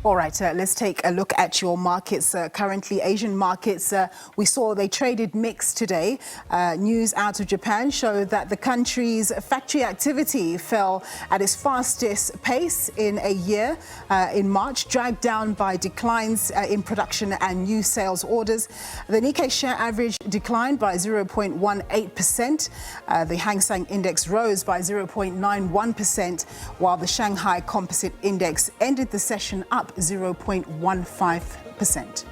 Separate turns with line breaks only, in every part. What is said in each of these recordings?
All right, let's take a look at your markets. Currently, Asian markets, we saw they traded mixed today. News out of Japan showed that the country's factory activity fell at its fastest pace in a year in March, dragged down by declines in production and new sales orders. The Nikkei share average declined by 0.18%. The Hang Seng Index rose by 0.91%, while the Shanghai Composite Index ended the session up 0.15%.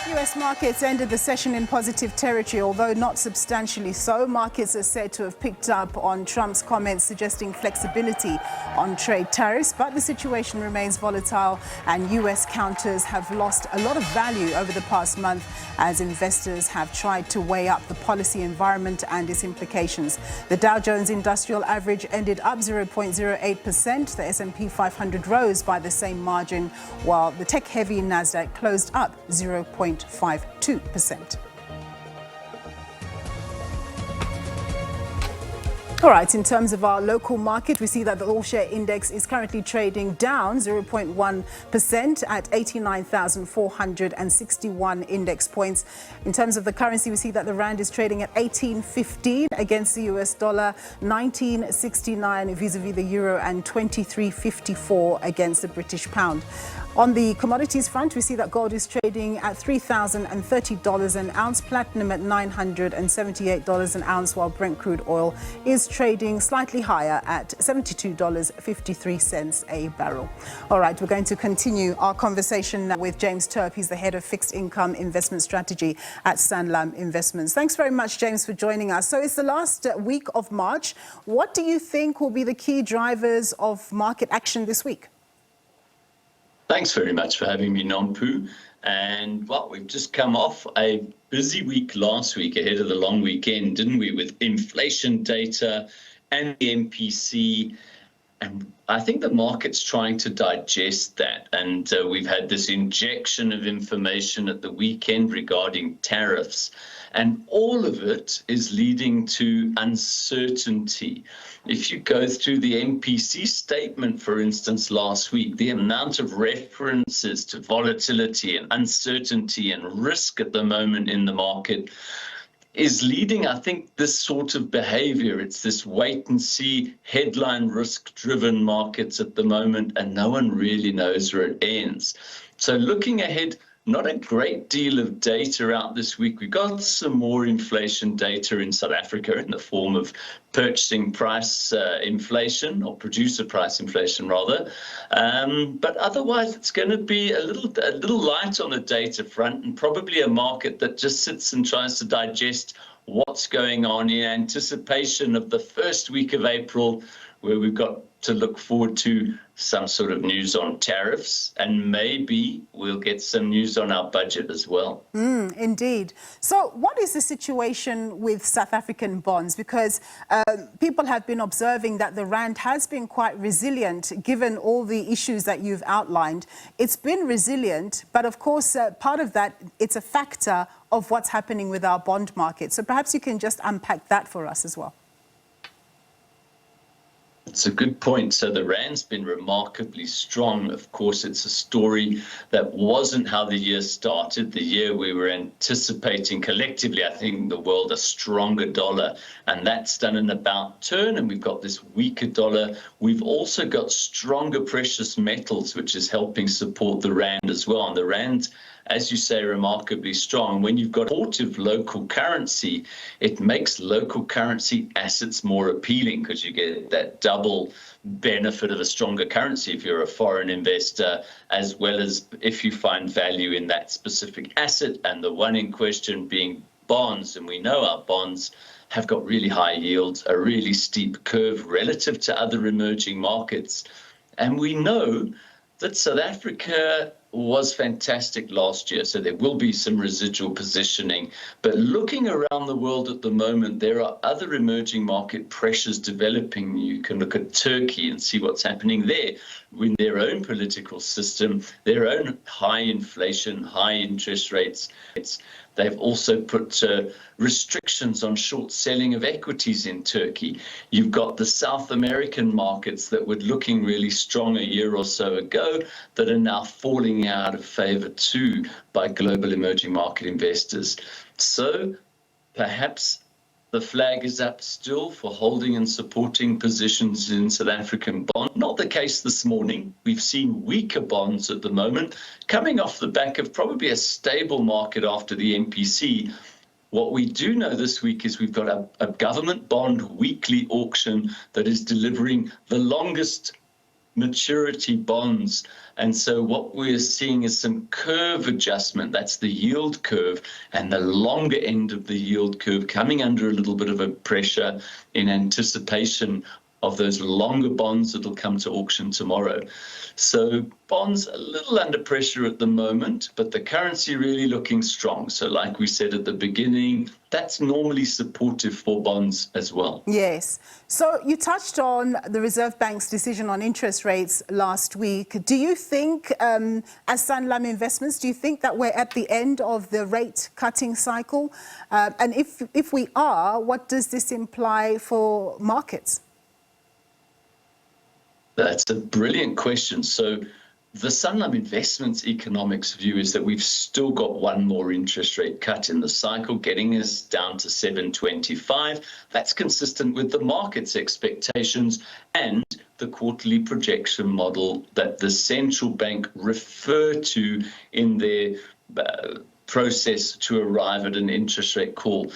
US markets ended the session in positive territory, although not substantially so. Markets are said to have picked up on Trump's comments suggesting flexibility on trade tariffs, but the situation remains volatile and US counters have lost a lot of value over the past month as investors have tried to weigh up the policy environment and its implications. The Dow Jones Industrial Average ended up 0.08%. The S&P 500 rose by the same margin, while the tech-heavy Nasdaq closed up 0.52%. All right, in terms of our local market, we see that the all-share index is currently trading down 0.1% at 89,461 index points. In terms of the currency, we see that the rand is trading at 18.15 against the US dollar, 19.69 vis-a-vis the euro, and 23.54 against the British pound. On the commodities front, we see that gold is trading at $3,030 an ounce, platinum at $978 an ounce, while Brent crude oil is trading slightly higher at $72.53 a barrel. All right, we're going to continue our conversation with James Turp. He's the head of fixed income investment strategy at Sanlam Investments. Thanks very much, James, for joining us. So it's the last week of March. What do you think will be the key drivers of market action this week?
Thanks very much for having me, Nampu. And well, we've just come off a busy week last week ahead of the long weekend, didn't we, with inflation data and the MPC. And I think the market's trying to digest that. And we've had this injection of information at the weekend regarding tariffs. And all of it is leading to uncertainty. If you go through the MPC statement, for instance, last week, the amount of references to volatility and uncertainty and risk at the moment in the market is leading, I think, this sort of behavior. It's this wait and see, headline risk driven markets at the moment, and no one really knows where it ends. So looking ahead, not a great deal of data out this week. We've got some more inflation data in South Africa in the form of purchasing price inflation, or producer price inflation rather. But otherwise, it's going to be a little light on the data front, and probably a market that just sits and tries to digest what's going on in anticipation of the first week of April, where we've got to look forward to some sort of news on tariffs, and maybe we'll get some news on our budget as well.
Indeed. So what is the situation with South African bonds? Because people have been observing that the rand has been quite resilient, given all the issues that you've outlined. It's been resilient, but of course, part of that, it's a factor of what's happening with our bond market. So perhaps you can just unpack that for us as well.
It's a good point. So the rand's been remarkably strong. Of course, it's a story that wasn't how the year started. The year we were anticipating collectively, I think, the world a stronger dollar, and that's done an about turn, and we've got this weaker dollar. We've also got stronger precious metals, which is helping support the rand as well. And the rand, as you say, remarkably strong. When you've got supportive local currency, it makes local currency assets more appealing, because you get that double benefit of a stronger currency if you're a foreign investor, as well as if you find value in that specific asset, and the one in question being bonds. And we know our bonds have got really high yields, a really steep curve relative to other emerging markets. And we know that South Africa was fantastic last year, so there will be some residual positioning. But looking around the world at the moment, there are other emerging market pressures developing. You can look at Turkey and see what's happening there in their own political system, their own high inflation, high interest rates. They've also put restrictions on short selling of equities in Turkey. You've got the South American markets that were looking really strong a year or so ago that are now falling out of favor too by global emerging market investors. So perhaps the flag is up still for holding and supporting positions in South African bond. Not the case this morning. We've seen weaker bonds at the moment, coming off the back of probably a stable market after the MPC. What we do know this week is we've got a government bond weekly auction that is delivering the longest maturity bonds. And so what we're seeing is some curve adjustment. That's the yield curve, and the longer end of the yield curve coming under a little bit of a pressure in anticipation of those longer bonds that'll come to auction tomorrow. So bonds a little under pressure at the moment, but the currency really looking strong. So like we said at the beginning, that's normally supportive for bonds as well.
Yes. So you touched on the Reserve Bank's decision on interest rates last week. Do you think, as Sanlam Investments, do you think that we're at the end of the rate cutting cycle? And if we are, what does this imply for markets?
That's a brilliant question. So the Sanlam Investments economics view is that we've still got one more interest rate cut in the cycle, getting us down to 7.25. That's consistent with the market's expectations and the quarterly projection model that the central bank refer to in their process to arrive at an interest rate call.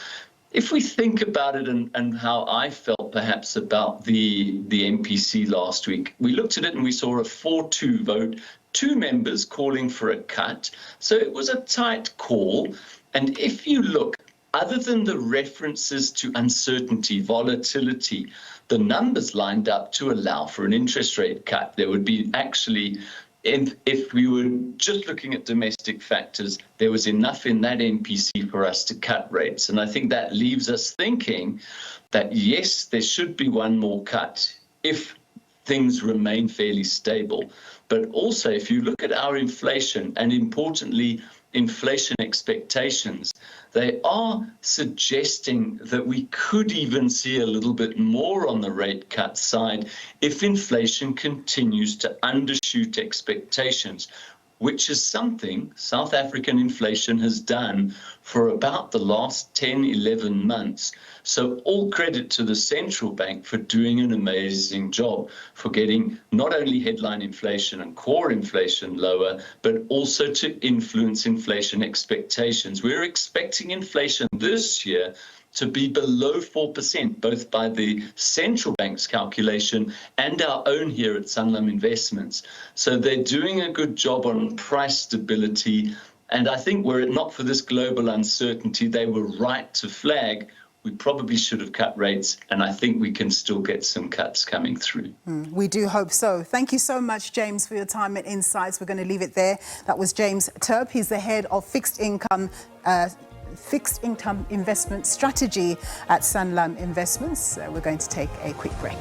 If we think about it and how I felt perhaps about the MPC last week, we looked at it and we saw a 4-2 vote, 2 members calling for a cut. So it was a tight call. And if you look, other than the references to uncertainty, volatility, the numbers lined up to allow for an interest rate cut. There would be actually, if we were just looking at domestic factors, there was enough in that MPC for us to cut rates. And I think that leaves us thinking that, yes, there should be one more cut if things remain fairly stable. But also, if you look at our inflation and, importantly, inflation expectations, they are suggesting that we could even see a little bit more on the rate cut side if inflation continues to undershoot expectations, which is something South African inflation has done for about the last 10, 11 months. So all credit to the central bank for doing an amazing job for getting not only headline inflation and core inflation lower, but also to influence inflation expectations. We're expecting inflation this year to be below 4%, both by the central bank's calculation and our own here at Sanlam Investments. So they're doing a good job on price stability. And I think were it not for this global uncertainty, they were right to flag we probably should have cut rates, and I think we can still get some cuts coming through.
We do hope so. Thank you so much, James, for your time and insights. We're going to leave it there. That was James Turp. He's the head of fixed income investment strategy at Sanlam Investments. We're going to take a quick break.